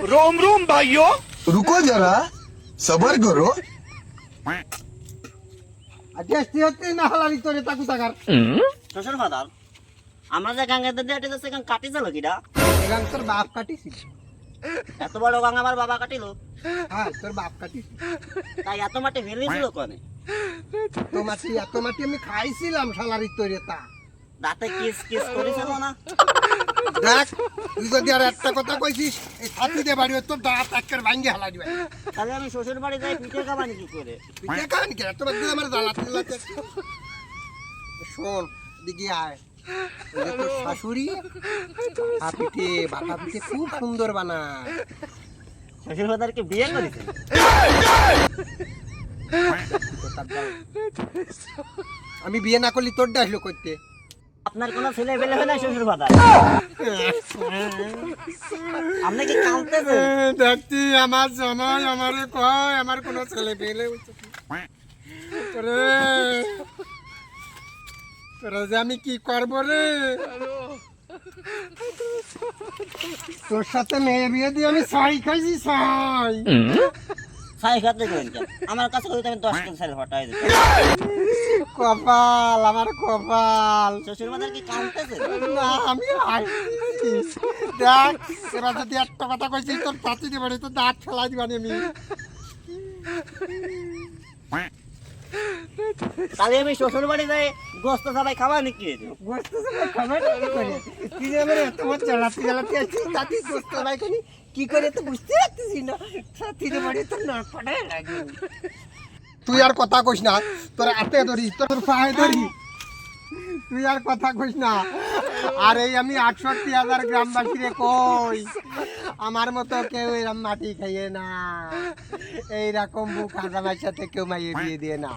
रोम रोम भाइयों, रुको जरा सबर करो। আজকে হচ্ছে না হালারি তোরে তাকু তাকার শ্বশুর ফাদার আমরা যে গাঙ্গাতে দিয়ে যাচ্ছে গাং কাটি যালো কিডা এখান তোর বাপ কাটিছি। এত বড় গাং আমার বাবা কাটিলো হ্যাঁ তোর বাপ কাটিছি। তাই এত মাটি ফেলেছিল কোনে এত মাটি আমি খাইছিলাম শালারি তোরে তা। দাঁতে কিস কিস করেছিল না দেখ তুই যদি আর একটা কথা কইছিস এই ছাতি দিয়ে বাড়ি তোর দাঁত একের ভাঙ্গে হালা দিবে। তাহলে আমি শ্বশুর বাড়ি যাই পিঠে খাবানি কি করে পিঠে খান কে তোমার দিলে আমার জ্বালাতে লাগে। শোন দিদি আয় ওই যে তোর শাশুড়ি বাটা পিঠে খুব সুন্দর বানায়। শ্বশুর ফাদারকে বিয়ে করেছে আমি বিয়ে না করলি তোর ডাসলো করতে। আপনার কোনো ছেলে পেলে হয় না শ্বশুর ফাদার আপনি কি কাঁদতেছেন দেখছি আমার জামাই আমারে কয় আমার কোনো ছেলে পেলে তোরা যে আমি কি করবো রে। তোর সাথে মেয়ে বিয়ে দিয়ে আমি ছাই খাইছি ছাই। ছাই খাতে করেন কেন আমার কাছে কইতে আমি 10 কেজি ছাই হটাই দিই কপাল আমার কপাল। শ্বশুর ফাদার কি কাঁদতেছেন না আমি হাসছি। দেখ তোরা যদি একটা কথা কইছিস তোর পাতি দিয়ে বাড়ি তোর দাঁত ফেলাই দিবানি আমি। তাহলে আমি শ্বশুর বাড়ি যাই গোস্ত সবাই খাওয়া নাকি গোস্ত সবাই খাবার কি করে তুই যে আমার এত বড় জ্বালাতে আছিস তাতে গোস্ত সবাই খানি কি করে তো বুঝতে পারছিস না। সাথী রে বাড়ি তো না পড়ে লাগে। তুই আর কথা কইস না তোর হাতে ধরি তোর পায়ে ধরি তুই আর কথা কইস না। আর এই আমি ৬৮,০০০ গ্রামবাসী রে কই আমার মতো কেউ এরকম মাটি খাইয়ে না এইরকম বুক হাজামার সাথে কেউ মাইয়ে বিয়ে দিয়ে না।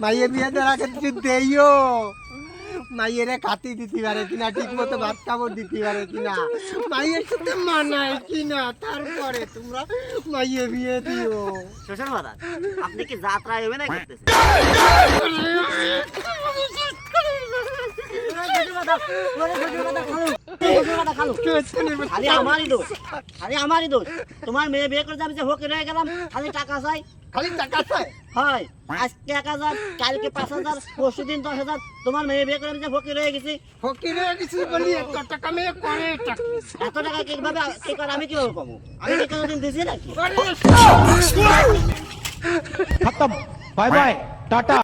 মাইয়ে বিয়ে দেওয়ার আগে কিছু দেইও মাইয়েরে খাতি দিতে পারে কিনা ঠিক মতো ভাত কাপড় দিতে পারে কিনা মাইয়ের সাথে মানায় কিনা তারপরে তোমরা মাইয়ে বিয়ে দিও। শ্বশুর ফাদার আপনি কি যাত্রা হবে না করতেছেন আমারই দোষ তোমার মেয়ে বিয়ে করে আমি যে হোক রয়ে গেলাম খালি টাকা চাই খালি টাকা চাই হয় আজকে ১,০০০ কালকে ৫,০০০ পরশু দিন ১০,০০০ তোমার মেয়ে বিয়ে করে আমি যে ফকির হয়ে গেছি। ফকিরে কিছু বলি এত টাকা মেয়ে করে এত টাকা কিভাবে কি করে আমি কিভাবে পাবো আমি কি কোনোদিন দিছি নাকি खत्म, बाय बाय, टाटा।